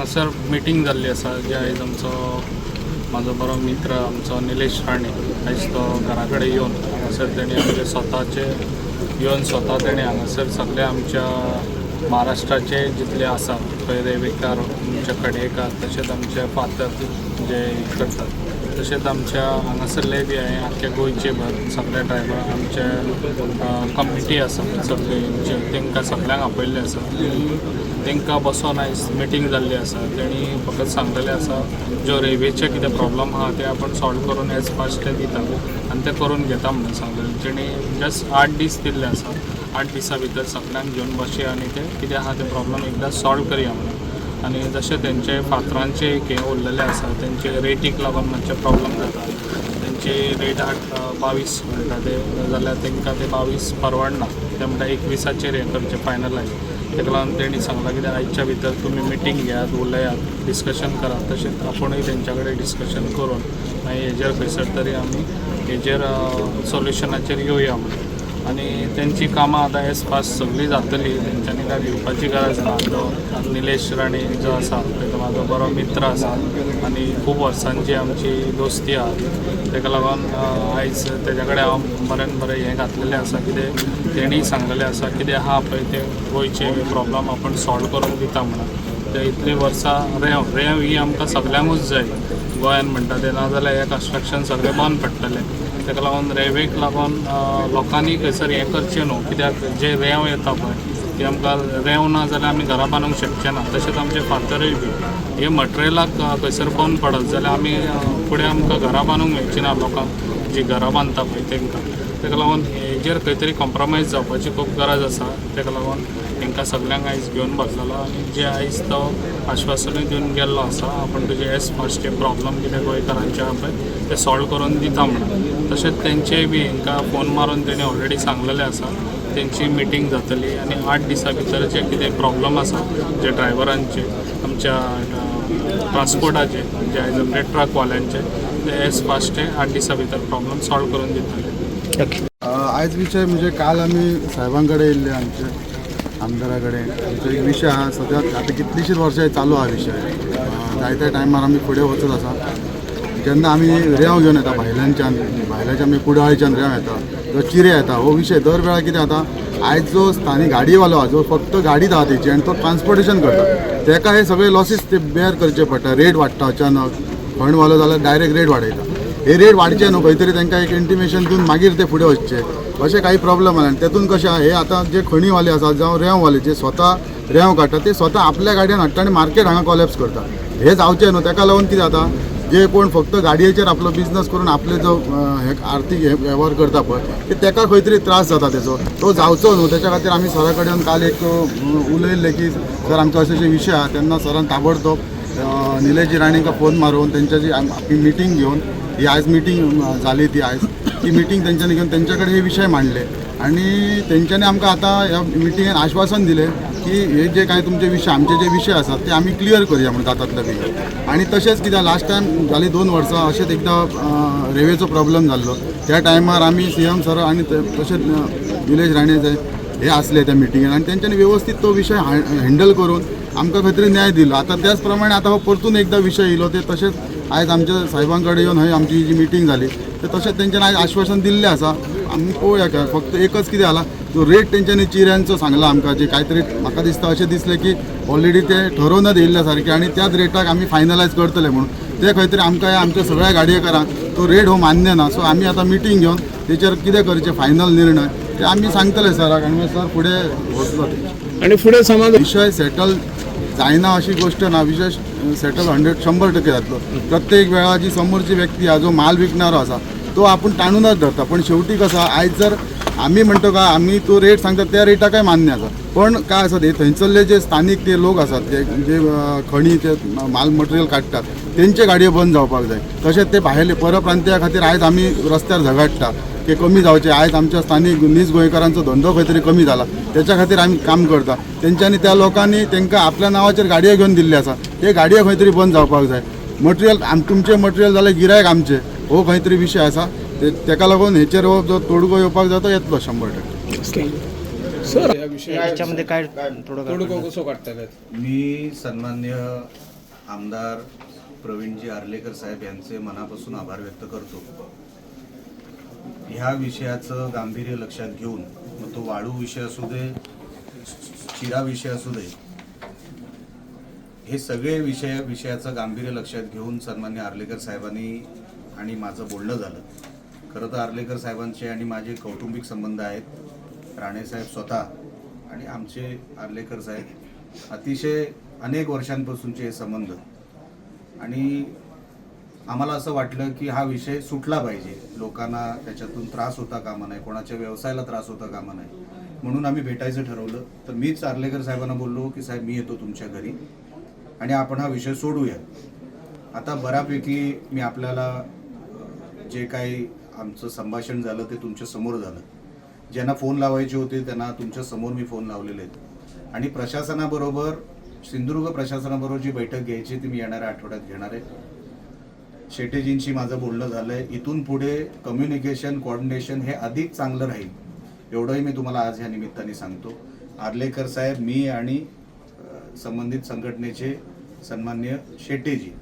हांगासर मिटींग जाल्ली आसा जे आयज म्हाजो बरो मित्र आमचो निलेश राणे आयज तो घरा कडेन येवन हांगासर तेणी आमचे स्वताचे येवन स्वता तेणी हांगासर सगळे आमच्या महाराष्ट्राचे जितले आसा पळय रेवेकार आमचे कडेकार तशेंच आमचे फातर जे करतात तशेंच आमच्या हांगासरले बी हांवें आख्ख्या गोंयचे भर सगळे ड्रायव्हर आमचे कमिटी आसा सगळे तांकां सगळ्यांक आपयल्ले आसा तांकां बसोन आयज मिटींग जाल्ली आसा तेणी फकत सांगलेलें आसा ज्यो रेल्वेचे कितें प्रॉब्लम आहा ते आपण सॉल्व करून एज फास्ट ते दिता आनी ते करून घेता म्हणून सांगलेलें तेणी जस्ट 8 दीस दिल्ले आसा 8 दिसां भितर सगळ्यांक घेवन बसया आनी ते कितें आहा ते प्रॉब्लम एकदां सॉल्व करया म्हणून आनी जशें तेंचे फातरांचे हे उरलेले आसा तेंचे रेटीक लागून मातशे प्रॉब्लम जाता तेंची रेट 22 म्हणटा ते जाल्यार तांकां ते 22 परवडना ते म्हणटा 21ाचेर हे करचे फायनलायज ताका लागून तेणी सांगलां कित्याक आयच्या भितर तुमी मिटींग घेयात उलयात डिस्कशन करात तशेंच आपुणूय तेंच्या कडेन डिस्कशन करून मागीर हेजेर खंयसर तरी आमी हेजेर सोल्युशनाचेर येवया म्हणून आनी तेंची कामां आतां एज फास्ट सगळीं जातली तेंच्यांनी काय भिवपाची गरज ना जो निलेश राणे जो आसा तो म्हाजो बरो मित्र आसा आनी खूब वर्सांची आमची दोस्ती आहा ताका लागून आयज तेज्या कडेन हांव बरें बरें हें घातलेलें आसा कितें तेणी सांगलेलें आसा कितें आहा पळय ते गोंयचे प्रॉब्लम आपण सॉल्व करून दिता म्हणून ते इतलीं वर्सां रेंव ही आमकां सगल्यांकूच जाय गोंयान म्हणटा ते नाजाल्यार हे कन्स्ट्रक्शन सगळें बंद पडटलें ताका लागून रेल्वेक लागून लोकांनी खंयसर हें करचें न्हू कित्याक जे रेंव येता पळय ती आमकां रेंव ना जाल्यार आमी घरा बांदूंक शकचे ना तशेंच आमचे फातरूय बी हे मटेरियलाक खंयसर बंद पडत जाल्यार आमी फुडें आमकां घरा बांदूंक मेळची ना लोकांक जी घरा बांदता पळय तांकां ताका लागून हेजेर खंय तरी कॉम्प्रोमायज जावपाची खूब गरज आसा ताका लागून तांकां सगळ्यांक आयज घेवन बसलेलो आनी जे आयज तो आश्वासनूय दिवन गेल्लो आसा आपण तुजे एज फास्ट प्रॉब्लम कितें गोंयकारांचे आहा पळय ते सॉल्व करून दिता म्हणून तशेंच तेंचेय बी हांकां फोन मारून तेणी ऑलरेडी सांगलेलें आसा तेंची मिटींग जातली आनी 8 दिसां भितर जे कितें प्रॉब्लम आसा जे ड्रायव्हरांचे आमच्या ट्रान्सपोर्टाचे जे आयज आमचे ट्रकवाल्यांचे ते एज फास्ट 8 दिसां भितर प्रॉब्लम सॉल्व करून दितले आयज विषय म्हणजे काल आमी साहेबांकडे येयल्ले आमचे आमदारा कडेन आमचो एक विशय आहा सद्याक आतां कितलीशींच वर्सां चालू आहा विशय जायत्या टायमार आमी फुडें वचत आसा जेन्ना आमी रेंव घेवन येता भायल्याच्यान आमी कुडाळच्यान रेंव येता जो चिरे येता हो विशय दर वेळा कितें जाता आयज जो स्थानीक गाडयेवालो आहा जो फक्त गाडीच आहा तेची आनी तो ट्रान्सपोर्टेशन करता तेका हे सगळे लॉसीस ते बेर करचे पडटा रेट वाडटा अचानक फंडवालो जाल्यार डायरेक्ट रेट वाडयता हे रेट वाडचे न्हू खंय तरी तांकां एक इंटिमेशन दिवन मागीर ते फुडें वचचे अशें काही प्रॉब्लेम आसा तेतून कशें आहा हे आतां जे खणीवाले आसा जावं रेंववाले जे स्वता रेंव काडटा ते स्वता आपल्या गाडयेन हाडटा आनी मार्केट हांगा कॉलेप्स करता हे जावचें न्हू ताका लागून कितें जाता जे कोण फक्त गाडयेचेर आपलो बिझनस करून आपले जो हे आर्थीक वेव्हार करता पळय ते ताका खंय तरी त्रास जाता तेजो तो जावचो न्हू तेच्या खातीर आमी सरा कडेन काल एक उलयल्ले की सर आमचो अशें विशय आहा तेन्ना सरान ताबडतोब निलेश राणेंका फोन मारून तेंच्याची आपली मिटींग घेवन ही आयज मिटींग जाली ती आयज ती मिटींग तेंच्यांनी घेवन तेंच्या कडेन हे विशय मांडले आणि तेंच्यांनी आमकां आतां ह्या मिटींगेन आश्वासन दिलें की हे जे कांय तुमचे विशय आमचे जे विशय आसात ते आमी क्लियर करया म्हणून जातातले बेगीन आनी तशेंच कित्याक लास्ट टायम जाली 2 वर्सां अशेंच एकदां रेल्वेचो प्रॉब्लम जाल्लो त्या टायमार आमी सीएम सर आनी तशेंच निलेश राणे हे आसले त्या मिटींगेन आनी तेंच्यांनी व्यवस्थीत तो विशय हँडल करून आमकां खंय तरी न्याय दिलो आतां त्याच प्रमाणे आतां हो परतून एकदा विशय येयलो ते तशेंच आयज आमच्या साहेबां कडेन येवन हय आमची जी मिटींग जाली ते तशेंच तेंच्यांनी आयज आश्वासन दिल्लें आसा आमी पळोवया काय फक्त एकच कितें जाला जो रेट तेंच्यांनी चिऱ्यांचो सांगला आमकां जे कांय तरी म्हाका दिसता अशें दिसलें की ऑलरेडी ते ठरोवनच येयल्ल्या सारकें आनी त्याच रेटाक आमी फायनलायज करतले म्हणून ते खंय तरी आमकां आमच्या सगळ्या गाडयेकारांक तो रेट हो मान्य ना सो आमी आतां मिटींग घेवन तेचेर कितें करचें फायनल निर्णय ते आमी सांगतले सराक आनी सर फुडें वचलो आणि फुडें समज विशय सेटल जायना अशी गोष्ट ना विशय सेटल 100% जातलो प्रत्येक वेळा जी समोरची व्यक्ती हा जो माल विकणारो आसा तो आपण ताणूनच धरता पण शेवटी कसा आयज जर आम्ही म्हणतो का आम्ही तो रेट सांगता त्या रेटाक मान्य आसा पण काय आसा ते थंयसरले जे स्थानिक ते लोक आसात जे खणीचे माल मटेरियल काडटात तेंचे गाडयो बंद जावपाक जाय तशेंच ते भायले परप्रांतीया खातीर आयज आमी रस्त्यार झगडटा की कमी जावचे आयज आमच्या स्थानिक नीज गोंयकारांचो धंदो खंय तरी कमी जाला त्याच्या खातीर आमी काम करता तेंच्यांनी त्या लोकांनी तांकां आपल्या नांवाचेर गाडयो घेवन दिल्ले आसा ते गाडयो खंय तरी बंद जावपाक जाय मटेरियल तुमचे मटेरियल जाल्यार गिरायक आमचे हो खंय तरी विशय आसा तेका लागून हेचेर हो जो तोडगो येवपाक जाय तो येतलो 100%. सर याच्यामध्ये काय तोडगो कसो काडटले मी सन्मान्य आमदार प्रवीणजी आर्लेकर साहेब यांचे मनापासून आभार व्यक्त करतो. ह्या विषयाचं गांभीर्य लक्षात घेऊन, मग तो वाळू विषय असू दे, चिरा विषय असू दे, हे सगळे विषयाचं गांभीर्य लक्षात घेऊन सन्मान्य आर्लेकर साहेबांनी आणि माझं बोलणं झालं. खरं तर आर्लेकर साहेबांचे आणि माझे कौटुंबिक संबंध आहेत. राणेसाहेब स्वतः आणि आमचे आर्लेकर साहेब अतिशय अनेक वर्षांपासूनचे हे संबंध, आणि आम्हाला असं वाटलं की हा विषय सुटला पाहिजे, लोकांना त्याच्यातून त्रास होता कामा नये, कोणाच्या व्यवसायाला त्रास होता कामा नये, म्हणून आम्ही भेटायचं ठरवलं. तर मीच आर्लेकर साहेबांना बोललो की साहेब मी येतो तुमच्या घरी आणि आपण हा विषय सोडूया. आता बऱ्यापैकी मी आपल्याला जे काही आमचं संभाषण झालं ते तुमच्या समोर झालं. ज्यांना फोन लावायचे होते त्यांना तुमच्या समोर मी फोन लावलेले आहेत, आणि प्रशासनाबरोबर, सिंधुदुर्ग प्रशासनाबरोबर जी बैठक घ्यायची ती मी येणाऱ्या आठवड्यात घेणार आहे. शेटेजींशी माझं बोलणं झालं आहे. इथून पुढे कम्युनिकेशन, कोऑर्डिनेशन हे अधिक चांगलं राहील, एवढंही मी तुम्हाला आज ह्या निमित्ताने सांगतो. आर्लेकर साहेब, मी आणि संबंधित संघटनेचे सन्माननीय शेटेजी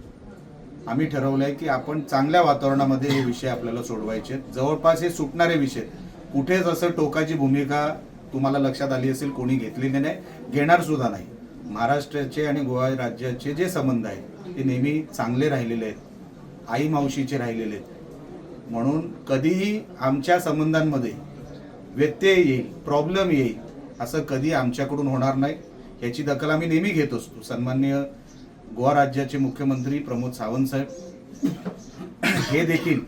आम्ही ठरवलं आहे की आपण चांगल्या वातावरणामध्ये हे विषय आपल्याला सोडवायचे. जवळपास हे सुटणारे विषय, कुठेच असं टोकाची भूमिका तुम्हाला लक्षात आली असेल कोणी घेतलेली नाही, घेणार सुद्धा नाही. महाराष्ट्राचे आणि गोवा राज्याचे जे संबंध आहेत ते नेहमी चांगले राहिलेले आहेत, आई मावशीचे राहिलेले आहेत. म्हणून कधीही आमच्या संबंधांमध्ये व्यत्यय येईल, प्रॉब्लेम येईल, असं कधी आमच्याकडून होणार नाही. याची दखल आम्ही नेहमी घेत असतो. सन्माननीय गोवा राज्याचे मुख्यमंत्री प्रमोद सावंत साहेब हे देखील,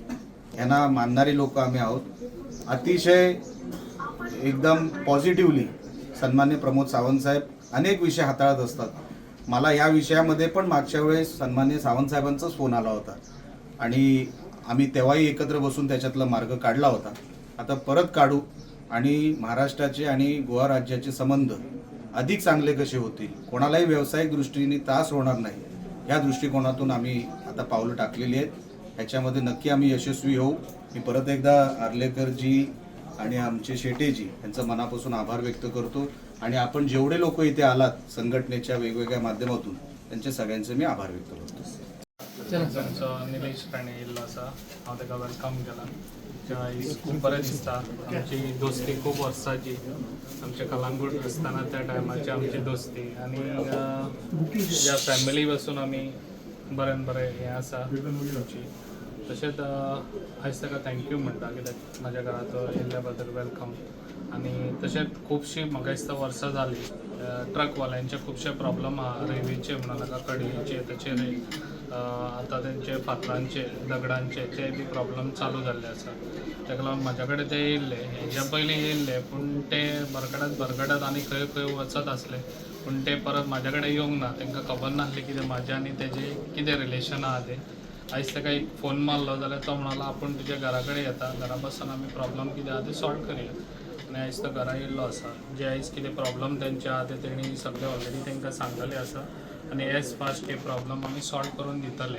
यांना मानणारी लोक आम्ही आहोत. अतिशय एकदम पॉझिटिव्हली सन्माननीय प्रमोद सावंत साहेब अनेक विषय हाताळत असतात. मला या विषयामध्ये पण मागच्या वेळेस सन्माननीय सावंत साहेबांचाच फोन आला होता आणि आम्ही तेव्हाही एकत्र बसून त्याच्यातला मार्ग काढला होता. आता परत काढू आणि महाराष्ट्राचे आणि गोवा राज्याचे संबंध अधिक चांगले कसे होतील, कोणालाही व्यावसायिक दृष्टीने त्रास होणार नाही, या दृष्टिकोनातून आम्ही आता पावलं टाकलेली आहेत. ह्याच्यामध्ये नक्की आम्ही यशस्वी होऊ. मी परत एकदा आर्लेकरजी आणि आमचे शेटेजी यांचं मनापासून आभार व्यक्त करतो, आणि आपण जेवढे लोक इथे आलात संघटनेच्या वेगवेगळ्या माध्यमातून त्यांचे सगळ्यांचे मी आभार व्यक्त करतो. आमचो निलेश राणे येयल्लो आसा, हांव ताका वेलकम केला. खूब बरें दिसता. आमची दोस्ती खूब वर्सांची, आमचे कलंगूट आसतना त्या टायमाची आमची दोस्ती, आनी ह्या फॅमिली पासून आमी बरें हें आसा आमची. तशेंच आयज ताका थँक्यू म्हणटा कित्याक म्हाज्या घरांत येयल्ल्या बद्दल वेलकम. आनी तशेंच खुबशीं म्हाका दिसता वर्सां जालीं ट्रकवाल्यांचे खुबशे प्रॉब्लम आहा, रेल्वेचे म्हणून नाका, कडयेचे, तशें आतां तेंचे फातरांचे, दगडांचे ते बी प्रॉब्लम चालू जाल्ले आसा. ताका लागून म्हाज्या कडेन ते येयल्ले, हेज्या पयलीं येयल्ले, पूण ते भरगडत आनी खंय खंय वचत आसले, पूण ते परत म्हाज्या कडेन येवंक ना. तांकां खबर नासली कितें म्हाजें आनी तेजें कितें रिलेशन आहा तें. आयज ताका एक फोन मारलो जाल्यार तो म्हणलो आपूण तुज्या घरा कडेन येता, घरा बसून आमी प्रॉब्लम कितें आहा ते सॉल्व करया. आनी आयज तो घरा येयल्लो आसा. जे आयज कितें प्रॉब्लम तेंचे आहा ते तेणी सगळे ऑलरेडी तांकां सांगलेले आसा, आनी एज फास्ट हे प्रॉब्लम आमी सॉल्व करून दितले.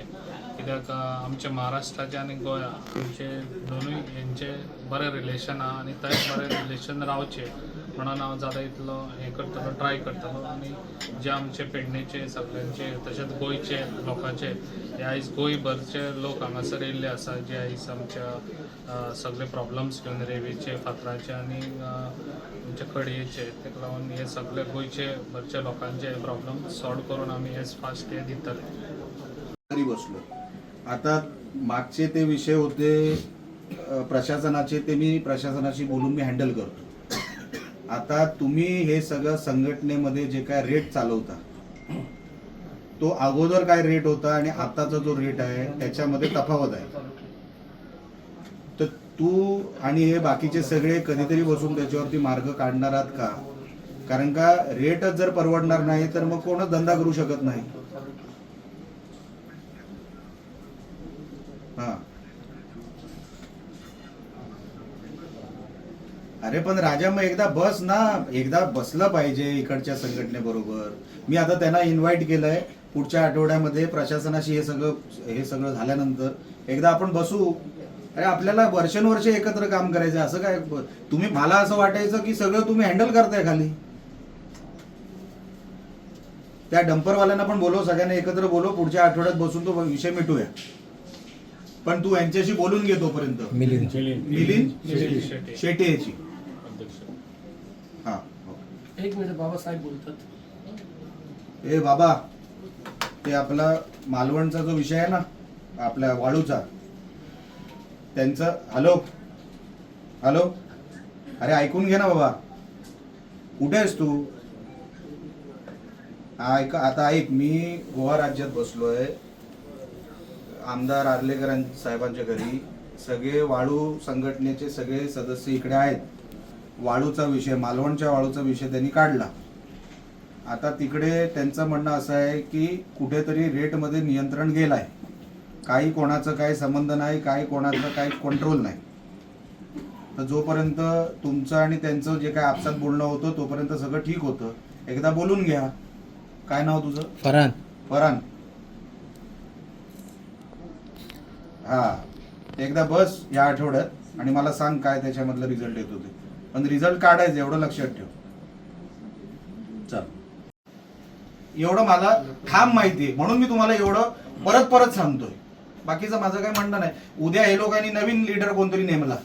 कित्याक आमचे महाराष्ट्राचे आनी गोंया आमचे दोनूय हेंचे बरें रिलेशन आहा, आनी थंय बरें रिलेशन रावचे म्हणून हांव जाता इतलो हें करतलो, ट्राय करतलो. आनी जे आमचे पेडणेचे सगळ्यांचे, तशेंच गोंयचे लोकांचे, हे आयज गोंयभरचे लोक हांगासर येयल्ले आसा, जे आयज आमच्या सगळे प्रॉब्लम्स घेवन रेल्वेचे, फातराचे आनी आमचे कडयेचे, ताका लागून हे सगळे गोंयचे भरचे लोकांचे प्रॉब्लम सॉल्व करून आमी एज फास्ट हे दितले. बसलो. आता मागचे ते विषय होते प्रशासनाचे, ते मी प्रशासनाशी बोलून मी हँडल करतो. आता तुम्ही हे सगळं संघटनेमध्ये जे काय रेट चालवता, तो अगोदर काय रेट होता आणि आताचा जो रेट आहे त्याच्यामध्ये तफावत आहे. तर तू आणि हे बाकीचे सगळे कधीतरी बसून त्याच्यावरती मार्ग काढणार आहात का? कारण का रेटच जर परवडणार नाही तर मग कोणच धंदा करू शकत नाही. हा, अरे पण राजा मग एकदा बस ना, एकदा बसलं पाहिजे इकडच्या संघटनेबरोबर. मी आता त्यांना इन्व्हाइट केलंय पुढच्या आठवड्यामध्ये प्रशासनाशी हे सगळं झाल्यानंतर एकदा आपण बसू. अरे आपल्याला वर्षानुवर्षे एकत्र काम करायचं, असं काय तुम्ही, मला असं वाटायचं की सगळं तुम्ही हँडल करताय खाली. त्या डंपरवाल्यांना पण बोलव, सगळ्यांना एकत्र बोलव, पुढच्या आठवड्यात बसून तो विषय मिटूया. पण तू यांच्याशी बोलून घे तोपर्यंत. मिलिंद शेटे याची. हा, एक मिनिट, बाबासाहेब बोलतात. ए बाबा, ते आपला मालवणचा जो विषय आहे ना आपल्या वाळूचा, त्यांचं. हॅलो हॅलो, अरे ऐकून घे ना बाबा, कुठे आहेस तू? ऐक आता, ऐक, मी गोवा राज्यात बसलोय आमदार आर्लेकर साहेबांच्या घरी. सगळे वाळू संघटनेचे सगळे सदस्य इकडे आहेत. वाळूचा विषय, मालवणच्या वाळूचा विषय त्यांनी काढला. आता तिकडे त्यांचं म्हणणं असं आहे की कुठेतरी रेटमध्ये नियंत्रण गेलंय, काही कोणाचं काही संबंध नाही, काही कोणाचं काही कंट्रोल नाही. तर जोपर्यंत तुमचं आणि त्यांचं जे काय आपसात बोलणं होतं तोपर्यंत सगळं ठीक होतं. एकदा बोलून घ्या. काय नाव तुझं? फरहान. फरहान. हा, एकदा बस या आठवड्यात आणि मला सांग काय त्याच्यामधलं रिझल्ट येत होते. पण रिझल्ट काढायचं एवढं लक्षात ठेव. चल, एवढं मला ठाम माहितीये म्हणून मी तुम्हाला एवढं परत परत सांगतोय. बाकीचं माझं काय म्हणणं नाही. उद्या हे लोकांनी नवीन लीडर कोणतरी नेमला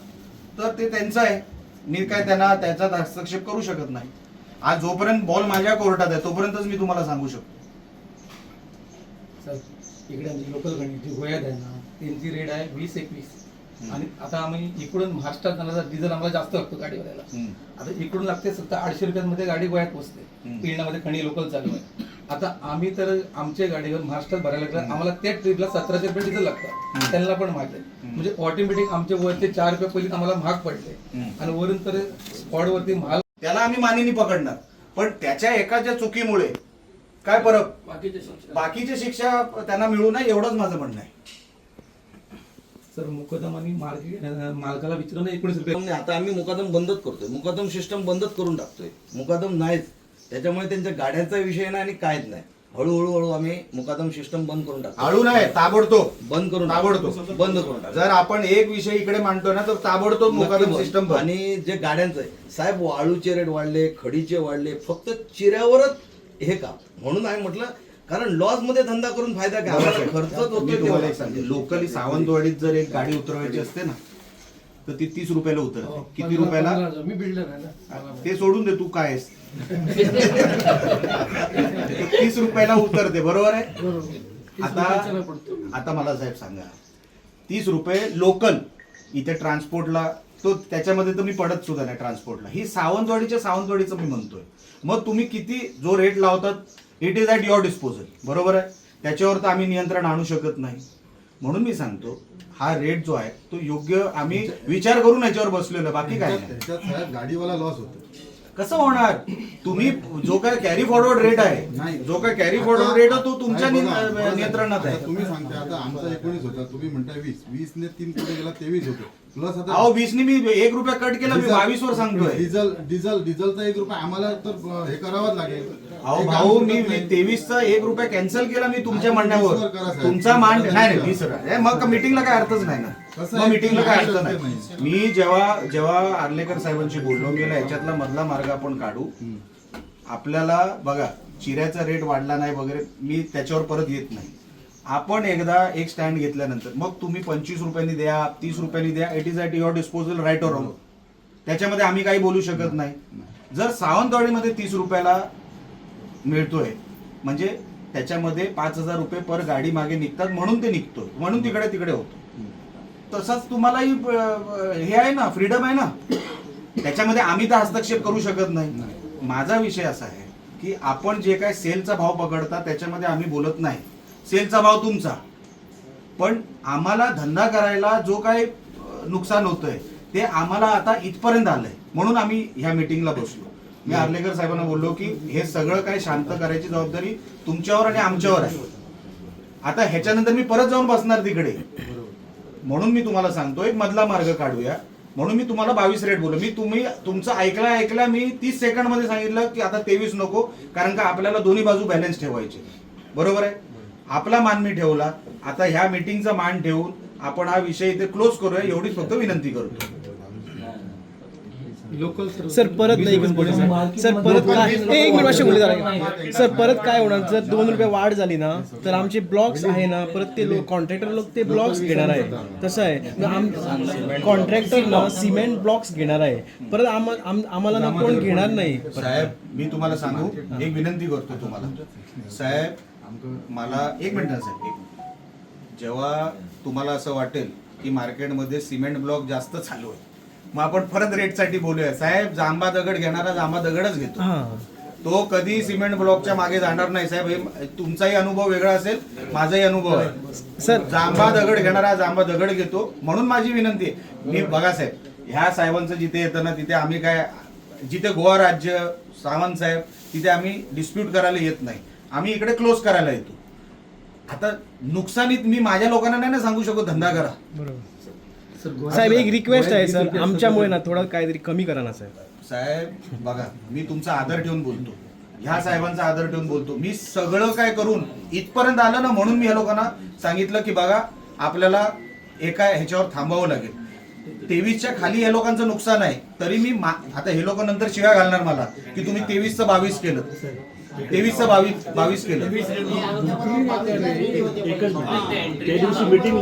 तर ते त्यांचं आहे, मी काय त्यांना त्याच्यात हस्तक्षेप करू शकत नाही. आज जोपर्यंत बॉल माझ्या कोर्टात आहे तोपर्यंतच मी तुम्हाला सांगू शकतो. सर, इकडे आमची लोकल गाडी जी गोयात आहे ना, त्यांची रेट आहे 20-21. आणि आता आम्ही इकडून महाराष्ट्रात जाण्याचा डिझेल आम्हाला जास्त लागतो गाडीवाल्याला. आता इकडून लागते 700-800 रुपयांमध्ये गाडी गोयात पोहोचते. पिंडामध्ये खणी लोकल चालू आहे. आता आम्ही तर आमच्या गाडीवर महाराष्ट्रात भरायला लागलं, आम्हाला त्या ट्रिपला 1700 रुपये डिझेल लागतात. त्यांना पण माहिती आहे. म्हणजे ऑटोमॅटिक आमच्या वरचे 4 रुपये पहिले आम्हाला महाग पडले आणि वरून तर स्पॉटवरती माल. त्याला आम्ही मानिनी पकडणार, पण त्याच्या एकाच्या चुकीमुळे काय फरक, बाकीची शिक्षा त्यांना मिळू नये एवढंच माझं म्हणणं आहे. सर, मुकदम आणि मालकाला विचारून 19 रुपये. आता आम्ही मुकादम बंदच करतोय, मुकादम सिस्टम बंदच करून टाकतोय. मुकादम नाहीच, त्याच्यामुळे त्यांच्या गाड्यांचा विषय नाही आणि काहीच नाही. हळूहळू आम्ही मुकादम सिस्टम बंद करून टाकतो. हळू नाही, ताबडतोब बंद करून बंद करून टाकतो. जर आपण एक विषय इकडे मांडतो ना तर ताबडतोब मुकादम सिस्टम. आणि जे गाड्यांचं आहे साहेब, वाळूचे रेट वाढले, खडीचे वाढले, फक्त चिऱ्यावरच हे काम. म्हणून आम्ही म्हटलं, कारण लॉस मध्ये धंदा करून फायदा काय, खर्चच होतो. लोकली सावंतवाडीत जर एक गाडी उतरवायची असते ना तर ती 30 रुपयाला उतरते. किती रुपयाला? मी बिल्डर आहे ना. ते सोडून दे, तू काय आहेस. 30 रुपयाला उतरते, बरोबर आहे. आता मला साहेब सांगा, 30 रुपये लोकल इथे ट्रान्सपोर्टला, तो त्याच्यामध्ये तर मी पडत सुद्धा नाही ट्रान्सपोर्टला. ही सावंतवाडीचं मी म्हणतोय. मग तुम्ही किती जो रेट लावतात, it is at your disposal, बरोबर आहे. त्याच्यावर तर आम्ही नियंत्रण आणू शकत नाही. म्हणून मी सांगतो, हा रेट जो आहे तो योग्य आम्ही विचार करून याच्यावर बसलेलो, बाकी काय नाही. त्याच्यात साहेब गाडीवाला लॉस होतो. कसं होणार? तुम्ही जो काय कॅरी फॉरवर्ड रेट आहे, जो काय कॅरी फॉरवर्ड रेट आहे तो तुमच्या नियंत्रणात आहे. तुम्ही सांगता आता आमचा 19 होता, तुम्ही म्हणताय 20 ने 3 पुढे गेला 23 होतो. प्लस आता अहो 20 ने मी 1 रुपया कट केला, मी 22 वर सांगतोय. डिझेलचा 1 रुपया आम्हाला तर हे करावंच लागेल. अहो भाऊ, मी 23चा 1 रुपया कॅन्सल केला मी तुमच्या म्हणण्यावर. तुमचा मान नाही 20 मग मीटिंगला काय अर्थच नाही ना. मग मीटिंगला काय अर्थ नाही. मी जेव्हा आर्लेकर साहेबांशी बोललो, मी याच्यातला मधला मार्ग आपण काढू. आपल्याला बघा, चिऱ्याचा रेट वाढला नाही वगैरे, मी त्याच्यावर परत येत नाही. आपण एकदा एक स्टँड घेतल्यानंतर मग तुम्ही 25 रुपयांनी द्या, 30 रुपयांनी द्या, it is at your disposal, right or wrong. त्याच्यामध्ये आम्ही काही बोलू शकत नाही. जर सावंतवाडीमध्ये 30 रुपयाला मिळतोय म्हणजे त्याच्यामध्ये 5,000 रुपये पर गाडी मागे निघतात, म्हणून ते निघतोय, म्हणून तिकडे होतो. तसंच तुम्हालाही हे आहे ना, फ्रीडम आहे ना. त्याच्यामध्ये आम्ही तर हस्तक्षेप करू शकत नाही. माझा विषय असा आहे की आपण जे काय सेलचा भाव पकडता त्याच्यामध्ये आम्ही बोलत नाही. सेलचा भाव तुमचा, पण आम्हाला धंदा करायला जो काही नुकसान होतंय ते आम्हाला आता इथपर्यंत आलंय, म्हणून आम्ही ह्या मीटिंगला बसलो. मी आर्लेकर साहेबांना बोललो की हे सगळं काही शांत करायची जबाबदारी तुमच्यावर आणि आमच्यावर आहे. आता ह्याच्यानंतर मी परत जाऊन बसणार तिकडे. म्हणून मी तुम्हाला सांगतो, एक मधला मार्ग काढूया. म्हणून मी तुम्हाला 22 रेट बोललो. तुम्ही तुमचं ऐकला मी 30 सेकंड मध्ये सांगितलं की आता 23 नको, कारण का आपल्याला दोन्ही बाजू बॅलन्स ठेवायचे, बरोबर आहे. आपला मान मी ठेवला. आता ह्या मीटिंगचा मान ठेवून आपण हा विषय इथे क्लोज करूया, एवढीच फक्त विनंती करतो. लोकल सर परत नाही एकच बोलले सर परत काय एक मिनिट असे बोलले जरा सर परत काय होणार जर 2 रुपये वाढ झाली ना तर आमचे ब्लॉक्स आहे ना परत ते लोक कॉन्ट्रॅक्टर लोक ते ब्लॉक्स घेणार आहे तसं आहे कॉन्ट्रॅक्टर ना सिमेंट ब्लॉक्स घेणार आहे परत आम्हाला ना कोण घेणार नाही. साहेब मी तुम्हाला सांगू एक विनंती करतो तुम्हाला साहेब मला एक मिनिट साहेब एक मिनिट. जेव्हा तुम्हाला असं वाटेल की मार्केटमध्ये सिमेंट ब्लॉक जास्त चालू आहे मग आपण परत रेटसाठी बोलूया. साहेब जांबा दगड घेणारा जांबा दगडच घेतो तो कधी सिमेंट ब्लॉकच्या मागे जाणार नाही. साहेब हे तुमचाही अनुभव वेगळा असेल माझाही अनुभव आहे सर जांबा दगड घेणारा जांबा दगड घेतो. म्हणून माझी विनंती आहे मी बघा साहेब ह्या साहेबांचं जिथे येतं ना तिथे आम्ही काय जिथे गोवा राज्य सावंत साहेब तिथे आम्ही डिस्प्यूट करायला येत नाही आम्ही इकडे क्लोज करायला येतो. आता नुकसानीत मी माझ्या लोकांना नाही ना सांगू शकतो धंदा करा. साहेब एक रिक्वेस्ट आहे सर आमच्यामुळे ना थोडं काहीतरी कमी करा ना साहेब. साहेब बघा मी तुमचा आदर ठेवून बोलतो ह्या साहेबांचा आदर ठेवून बोलतो. मी सगळं काय करून इथपर्यंत आलं ना म्हणून मी ह्या लोकांना सांगितलं की बघा आपल्याला एका ह्याच्यावर थांबावं लागेल. 23च्या खाली या लोकांचं नुकसान आहे तरी मी आता हे लोक नंतर शिव्या घालणार मला की तुम्ही 23चं 22 केलं 23चं 22 केलं. त्या दिवशी मीटिंग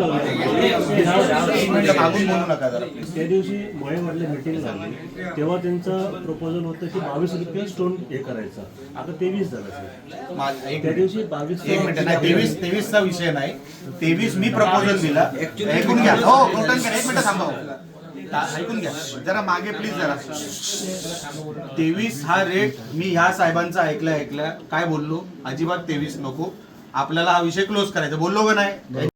मागून बोलू नका जरा प्लीज. त्या दिवशी मळेवाडला मीटिंग झाली तेव्हा त्यांचं प्रपोजल होतं की 22 रुपये स्टोन हे करायचं आता 23 झालं त्या दिवशी 22 एक मिनिट नाही 23चा विषय नाही 23 मी प्रपोजल दिला ऐकून घ्या हो कोटणकर एक मिनिट थांबा ऐकून घ्या जरा मागे प्लीज जरा 23 हा रेट मी ह्या साहेबांचा ऐकल्या काय बोललो अजिबात 23 नको आपल्याला हा विषय क्लोज करायचा बोललो का नाही.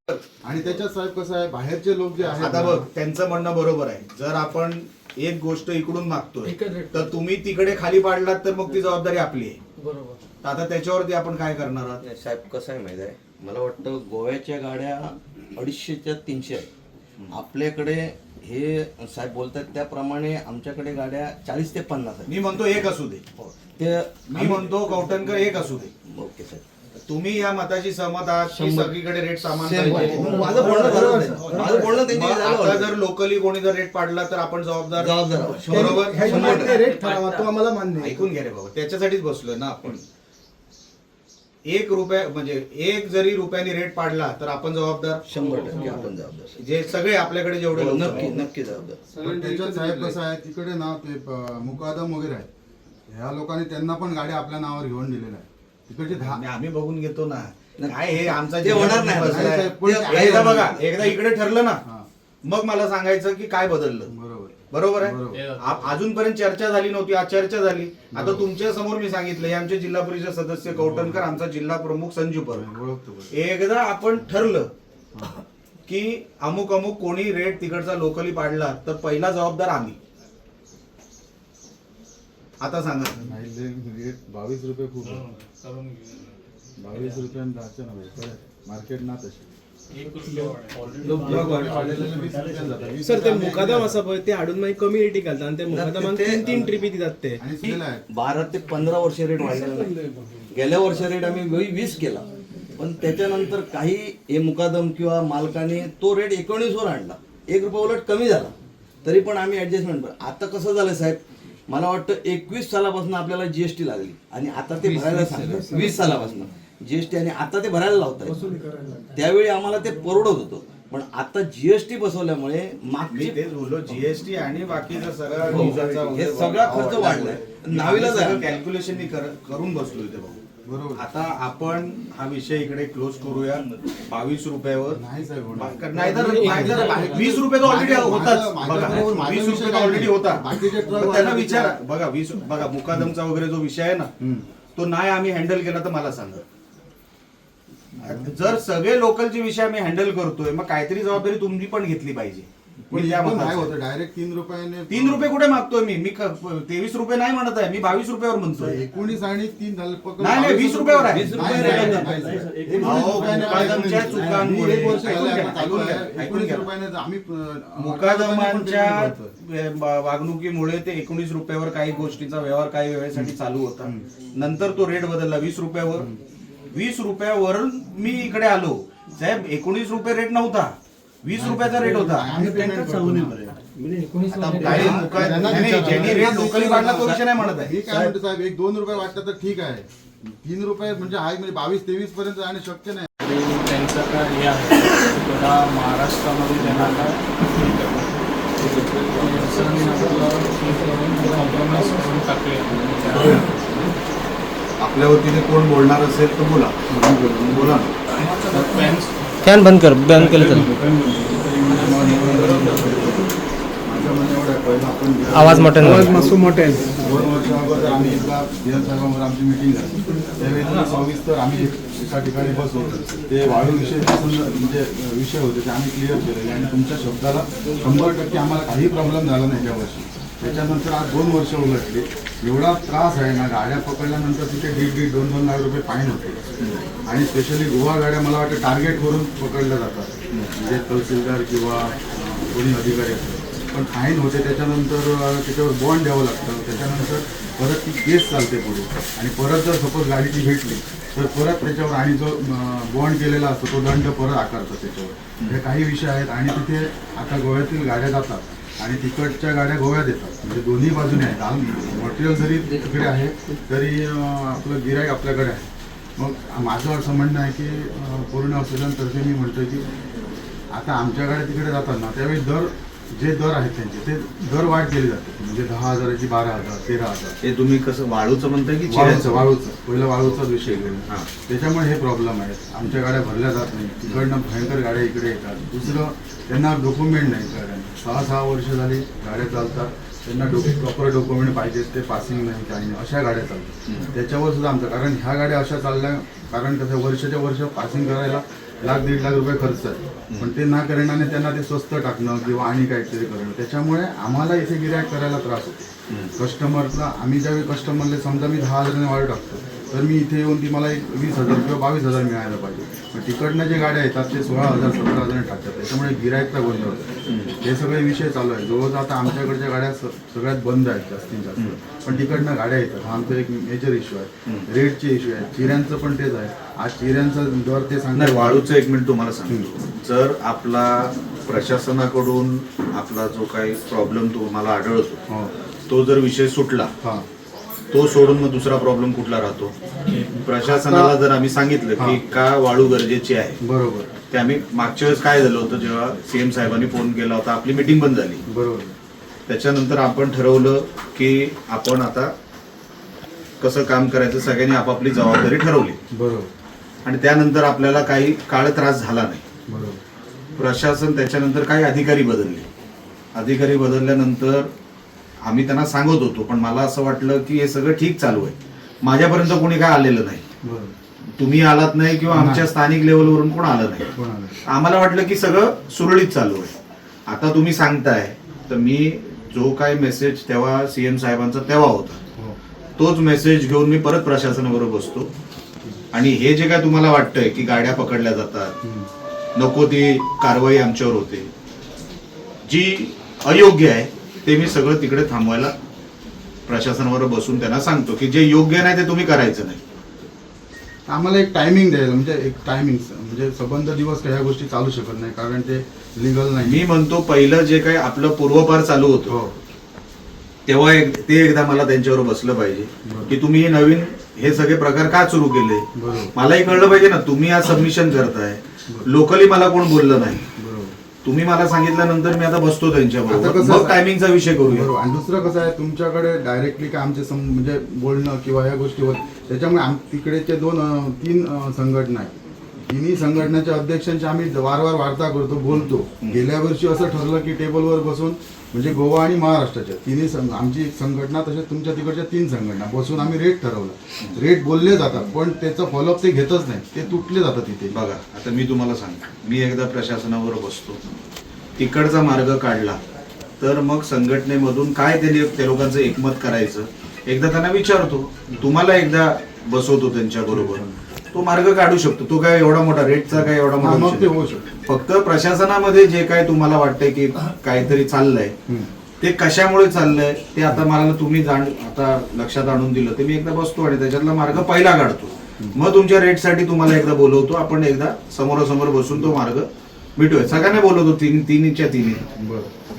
आणि त्याच्यात साहेब कसं आहे बाहेरचे लोक जे आहेत आता बघ त्यांचं म्हणणं बरोबर आहे जर आपण एक गोष्ट इकडून मागतोय तर तुम्ही तिकडे खाली पाडलात तर मग ती जबाबदारी आपली आहे. बरोबर तर आता त्याच्यावरती आपण काय करणार आहात. साहेब कसं आहे माहिती आहे मला वाटतं गोव्याच्या गाड्या 250च्या 300 आहेत आपल्याकडे हे साहेब बोलतात त्याप्रमाणे आमच्याकडे गाड्या 40 ते 50 आहेत. मी म्हणतो एक असू दे ते मी म्हणतो कौटणकर एक असू दे. ओके साहेब तुम्ही या मताशी सहमत आहात की सगळीकडे रेट सामान पाहिजे. माझं बोलणं झालं नाही. माझं बोलणं त्यांनी मग झालं आता होतं. जर लोकली कोणी जर रेट पाडला तर आपण जबाबदार जबाबदार बरोबर रेट ठरावा तो आम्हाला मान्य आहे. ऐकून घ्या रे बाबा त्याच्यासाठीच बसलोय ना आपण. 1 रुपया म्हणजे 1 जरी रुपयाने रेट पाडला तर आपण जबाबदार 100% आपण जबाबदार जे सगळे आपल्याकडे जेवढे लोक नक्की आहेत. नक्की जबाबदार पण त्याच्यात साहेब कसं आहे तिकडे ना ते मुकादम वगैरे आहे ह्या लोकांनी त्यांना पण गाड्या आपल्या नावावर घेऊन दिलेल्या आहे तिकडचे आणि आम्ही बघून घेतो ना काय हे आमचा ते होणार नाही. बसलाय. नाही साहेब, पण ते- एकदा बघा एकदा इकडे ठरलं ना हा. मग मला सांगायचं की काय बदललं बरोबर बरोबर आहे बरोबर. अजूनपर्यंत चर्चा झाली नव्हती आज चर्चा झाली. आता तुमच्या समोर मी सांगितलं हे आमचे जिल्हा परिषद सदस्य कौटणकर आमचा जिल्हा प्रमुख संजू परब ओळखतो बरोबर. एकदा आपण ठरलं की अमुक अमुक कोणी रेट तिकडचा लोकली पाडला तर पहिला जबाबदार आम्ही. आता सांगा नाही रेट 22 रुपये खूप आहे. 22 रुपयांनी जायचं ना भाई मार्केट ना तशी सर ते मुकादम असं पण ते हाडून मागीर कमी रेटी घालता आणि ते मुकादमान ते- 3 ट्रिपी दितात ते आणि दिलेलं आहे 12 ते 15 वर्ष रेट वाढलेला नाही. गेल्या वर्षी रेट आम्ही 20 केला पण त्याच्यानंतर काही हे मुकादम किंवा मालकाने तो रेट 19 वर आणला 1 रुपया उलट कमी झाला तरी पण आम्ही ऍडजस्टमेंट आता कसं झालं साहेब मला वाटतं 21 सालापासून आपल्याला जीएसटी लागली आणि आता ते भरायला सांगतात 20 सालापासून जीएसटी आणि आता ते भरायला लावतात त्यावेळी आम्हाला ते परवडत होतं पण आता जीएसटी बसवल्यामुळे मी मागचे तेच बोललो जीएसटी आणि बाकीचा सगळा हो. विजाचा वगैरे हे सगळा खर्च वाढलाय. नावीलाज आहे. कॅल्क्युलेशन करून बसलोय ते भाऊ. बरोबर. आता आपण हा विषय इकडे क्लोज करूया 22 रुपयावर नाही साहेब होणार. नाहीतर 20 रुपये तो ऑलरेडी होताच बघा 20 रुपये ऑलरेडी होता बाकीचे ट्रक पण त्यांना विचारा बघा 20 बघा मुकादमचा वगैरे जो विषय आहे ना तो नाही आम्ही हँडल केला तर मला सांगा. जर सगळे लोकलचे विषय आम्ही हँडल करतोय मग काहीतरी जबाबदारी तुम्ही पण घेतली पाहिजे. पण मी त्या एकदम मताचा नाही आहे. होतं डायरेक्ट 3 रुपयाने 3 रुपये कुठे मागतोय मी 23 रुपये नाही म्हणत आहे मी 22 रुपयावर म्हणतोय. 19 आणि 3 झालं पकडून नाही, नाही, 20 रुपयावर आहे. 20 नाही, रुपये नाही, रेट नाही, आहे. नाही, एक अहो, 19 रुपयाने मुकादमच्या नाही, चुकांमुळे एक वर्ष ऐकून झालं घ्या, आहे, चालू ऐकून आहे. घ्या, ऐकून 19 घ्या. रुपयाने आम्ही मुकादमांच्या वागणुकीमुळे ते 19 रुपयावर काही गोष्टीचा व्यवहार काही वेळेसाठी चालू होता नंतर तो रेट बदलला 20 रुपयावर 20 रुपयावरून मी इकडे आलो साहेब 19 रुपये रेट नव्हता 20 रुपयाचा रेट होता. आम्ही पेमेंट त्यांना करतो सांगून ना. बरं काही ज्यांनी रेट लोकली वाढला तो विषय नाही म्हणत आहे. मी काय म्हणतो साहेब, 1-2 रुपये वाटलं तर ठीक आहे. 3 रुपये म्हणजे आहे, म्हणजे 22-23 पर्यंत जाणे शक्य नाही. तरी त्यांचं काय हे आहे थोडा महाराष्ट्रामध्ये त्यांना कॉम्प्रोमाइज करून टाकले. आपल्या वतीने कोण बोलणार असेल तर बोला. बोला ना. पॅन्स फॅन बंद केलं तर माझं म्हणणं एवढं आहे, पहिलं आपण आवाज मोठ्याने 2 वर्ष अगोदर आम्ही एकदा साहेबांवर आमची मिटिंग झाली. त्यावेळी सविस्तर आम्ही एका ठिकाणी बसलो. ते वाळू विषय म्हणजे विषय होते ते आम्ही क्लिअर केलेले आणि तुमच्या शब्दाला 100% आम्हाला काही प्रॉब्लेम झाला नाही त्या वर्षी. त्याच्यानंतर आज 2 वर्ष उलटली. एवढा त्रास आहे ना, गाड्या पकडल्यानंतर तिथे 1.5-2 लाख रुपये फाईन होते आणि स्पेशली गोवा गाड्या मला वाटतं टार्गेट करून पकडल्या जातात, म्हणजे तहसीलदार किंवा कोणी अधिकारी असतात. पण फाईन होते, त्याच्यानंतर त्याच्यावर बॉन्ड द्यावं लागतं. त्याच्यानंतर परत ती केस चालते पुढे आणि परत जर सपोज गाडीची भेटली तर परत त्याच्यावर आणि जो बॉन्ड केलेला असतो तो दंड परत आकारतात त्याच्यावर. हे काही विषय आहेत आणि तिथे आता गोव्यातील गाड्या जातात आणि तिकडच्या गाड्या गोव्यात येतात, म्हणजे दोन्ही बाजूने आहेत. मटेरियल जरी तिकडे आहे तरी आपलं गिराईक आपल्याकडे आहे. मग माझं असं म्हणणं आहे की पूर्ण असोसिएशनतर्फे मी म्हणतो की आता आमच्या गाड्या तिकडे जातात ना, त्यावेळी जे दर आहेत त्यांचे ते दर वाढ केली जाते, म्हणजे 10,000ची 12,000, 13,000. हे तुम्ही कसं वाळूचं म्हणताय की वाळूचं पहिलं वाळूचाच विषय हां. त्याच्यामुळे हे प्रॉब्लेम आहेत. आमच्या गाड्या भरल्या जात नाही, तिकडनं भयंकर गाड्या इकडे येतात. दुसरं त्यांना डॉक्युमेंट नाही गाड्यांना. 6 वर्ष झाली गाड्या चालतात, त्यांना प्रॉपर डॉक्युमेंट पाहिजेत, ते पासिंग नाही काही नाही, अशा गाड्या चालतात. त्याच्यावर सुद्धा आमचं, कारण ह्या गाड्या अशा चालल्या, कारण कसं वर्षाच्या वर्ष पासिंग करायला 1-1.5 लाख रुपये खर्च आहे. पण ते ना करण्याने त्यांना ते स्वस्त टाकणं किंवा आणि काहीतरी करणं, त्याच्यामुळे आम्हाला इथे गिऱ्हाईक करायला त्रास होतो. कस्टमरला आम्ही ज्यावेळी कस्टमरला समजा मी 10,000ने वाढ टाकतो तर मी इथे येऊन ती मला एक 20,000 किंवा 22,000 मिळायला पाहिजे. पण तिकडनं जे गाड्या येतात ते 16,000 17,000 टाकतात, त्याच्यामुळे गिऱ्हाईकचा गोंधळ होतो. हे सगळे विषय चालू आहे. जवळजवळ आता आमच्याकडच्या गाड्या सगळ्यात बंद आहेत जास्तीत जास्त, पण तिकडनं गाड्या येतात. हा आमचा एक मेजर इश्यू आहे. रेटचे इश्यू आहे, चिऱ्यांचं पण तेच आहे. आज चिऱ्यांचा दर ते सांगणार. वाळूचं 1 मिनिट तुम्हाला सांगतो. जर आपला प्रशासनाकडून आपला जो काही प्रॉब्लेम तुम्हाला आढळतो तो जर विषय सुटला, तो सोडून मग दुसरा प्रॉब्लेम कुठला राहतो? प्रशासनाला जर आम्ही सांगितलं की का वाळू गरजेची आहे, बरोबर. ते आम्ही मागच्या वेळेस काय झालं होतं, जेव्हा सीएम साहेबांनी फोन केला होता, आपली मीटिंग बंद झाली. बरोबर. त्याच्यानंतर आपण ठरवलं की आपण आता कसं काम करायचं, सगळ्यांनी आपापली जबाबदारी ठरवली. बरोबर. आणि त्यानंतर आपल्याला काही काळ त्रास झाला नाही. बरोबर. प्रशासन त्याच्यानंतर काही अधिकारी बदलले. अधिकारी बदलल्यानंतर आम्ही त्यांना सांगत होतो, पण मला असं वाटलं की हे सगळं ठीक चालू आहे. माझ्यापर्यंत कोणी काय आलेलं नाही. बरोबर. तुम्ही आलात नाही किंवा आमच्या स्थानिक लेवलवरून कोण आलं नाही. आम्हाला वाटलं की सगळं सुरळीत चालू आहे. आता तुम्ही सांगताय तर मी जो काय मेसेज तेव्हा सीएम साहेबांचा तेव्हा होता, तोच मेसेज घेऊन मी परत प्रशासनाबरोबर बसतो आणि हे जे काय तुम्हाला वाटतंय की गाड्या पकडल्या जातात, नको ती कारवाई आमच्यावर होते, जी अयोग्य आहे ते मी सगळं तिकडे थांबवायला प्रशासनावर बसून त्यांना सांगतो की जे योग्य नाही ते तुम्ही करायचं नाही. आम्हाला एक टायमिंग द्यायला, म्हणजे एक टायमिंग, म्हणजे सबंध दिवस ह्या गोष्टी चालू शकत नाही कारण ते लिगल नाही. मी म्हणतो पहिलं जे काही आपलं पूर्वपार चालू होतं तेव्हा ते एकदा मला त्यांच्यावर बसलं पाहिजे की तुम्ही हे नवीन हे सगळे प्रकार का सुरू केले. मलाही कळलं पाहिजे ना, तुम्ही आज सबमिशन करताय, लोकली मला कोण बोललं नाही. तुम्ही मला सांगितल्यानंतर मी आता बसतो त्यांच्याबरोबर, मग टायमिंगचा विषय करूया. आणि दुसरं कसं आहे, तुमच्याकडे डायरेक्टली काय आमचे म्हणजे बोलणं किंवा या गोष्टीवर, त्याच्यामुळे तिकडेचे 2-3 संघटना आहेत. तिन्ही संघटनेच्या अध्यक्षांची आम्ही वारंवार वार्ता करतो, बोलतो. गेल्या वर्षी असं ठरलं की टेबलवर बसून, म्हणजे गोवा आणि महाराष्ट्राच्या तिन्ही आमची एक संघटना, तसेच तुमच्या तिकडच्या 3 संघटना बसून आम्ही रेट ठरवलं. रेट बोलले जातात पण त्याचं फॉलोअप ते घेतच नाही, ते तुटले जातात तिथे. बघा आता मी तुम्हाला सांगतो, मी एकदा प्रशासनावर बसतो, तिकडचा मार्ग काढला तर मग संघटनेमधून काय त्या लोकांचं एकमत करायचं एकदा त्यांना विचारतो, तुम्हाला एकदा बसवतो त्यांच्याबरोबर, तो मार्ग काढू शकतो. तो काय एवढा मोठा रेटचा काय एवढा मोठा, फक्त प्रशासनामध्ये जे काय तुम्हाला वाटतंय की काहीतरी चाललंय ते कशामुळे चाललंय ते आता मला तुम्ही आता लक्षात आणून दिलं, ते मी एकदा बसतो आणि त्याच्यातला मार्ग पहिला काढतो. मग तुमच्या रेटसाठी तुम्हाला एकदा बोलवतो, आपण एकदा समोरासमोर बसून तो मार्ग मिटूया. सगळ्यांना बोलवतो, तिन्हीच्या तिन्ही.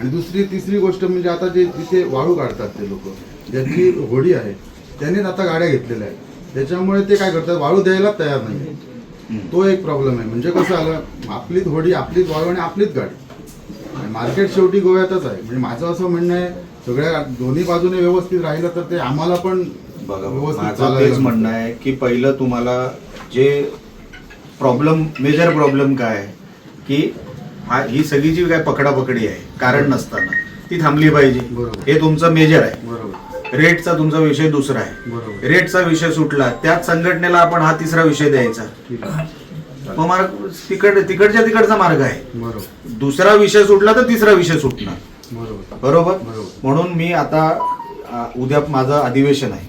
आणि तिसरी गोष्ट म्हणजे आता जे तिथे वाळू काढतात ते लोक, ज्यांची होडी आहे त्यांनीच आता गाड्या घेतलेल्या आहेत, त्याच्यामुळे ते काय करतात, वाळू द्यायला तयार नाही. तो एक प्रॉब्लेम आहे. म्हणजे कसं आलं, आपलीच होडी, आपलीच वाळू आणि आपलीच गाडी, आणि मार्केट शेवटी गोव्यातच आहे. म्हणजे माझं असं म्हणणं आहे, सगळ्या दोन्ही बाजूने व्यवस्थित राहिलं तर ते आम्हाला पण बघा, व्यवस्थित माझं चालायला तेच म्हणणं आहे की पहिलं तुम्हाला जे मेजर प्रॉब्लेम काय आहे की ही सगळी जी काय पकडापकडी आहे कारण नसताना ती थांबली पाहिजे. बरोबर. हे तुमचं मेजर आहे. बरोबर रेटचा तुमचा विषय दुसरा आहे. बरोबर. रेटचा विषय सुटला, त्याच संघटनेला आपण हा तिसरा विषय द्यायचा. ठीक आहे. मग मार्ग तिकडचा मार्ग आहे. बरोबर दुसरा विषय सुटला तर तिसरा विषय सुटणार. बरोबर बरोबर. बरोबर. म्हणून मी आता उद्या माझं अधिवेशन आहे,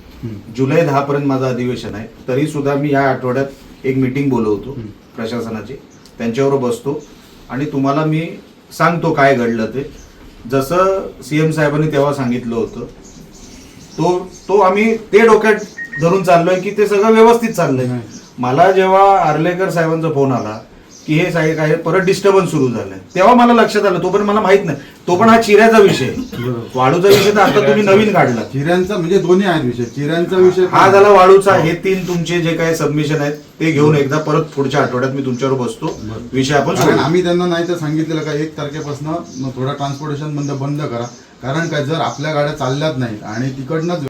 जुलै 10 पर्यंत माझं अधिवेशन आहे, तरी सुद्धा मी या आठवड्यात एक मीटिंग बोलवतो प्रशासनाची, त्यांच्यावर बसतो आणि तुम्हाला मी सांगतो काय घडलं ते. जसं CM साहेबांनी तेव्हा सांगितलं होतं तो आम्ही ते डोक्यात धरून चाललोय की ते सगळं व्यवस्थित चाललंय. मला जेव्हा आर्लेकर साहेबांचा फोन आला की हे साहेब काय परत डिस्टर्बन्स सुरू झालंय, तेव्हा मला लक्षात आलं. तो पण मला माहित नाही, तो पण हा चिऱ्याचा विषय, वाळूचा विषय तर आता तुम्ही नवीन काढला. चिऱ्यांचा म्हणजे दोन्ही आहेत विषय, चिऱ्यांचा विषय हा झाला वाळूचा. हे 3 तुमचे जे काही सबमिशन आहेत ते घेऊन एकदा परत पुढच्या आठवड्यात मी तुमच्यावर बसतो, विषय आपण कारण सोडवू. आम्ही त्यांना नाही तर सांगितलेलं का 1 तारखेपासून थोडा ट्रान्सपोर्टेशन बंद करा. कारण काय, जर आपल्या गाड्या चालल्याच नाहीत आणि तिकडनंच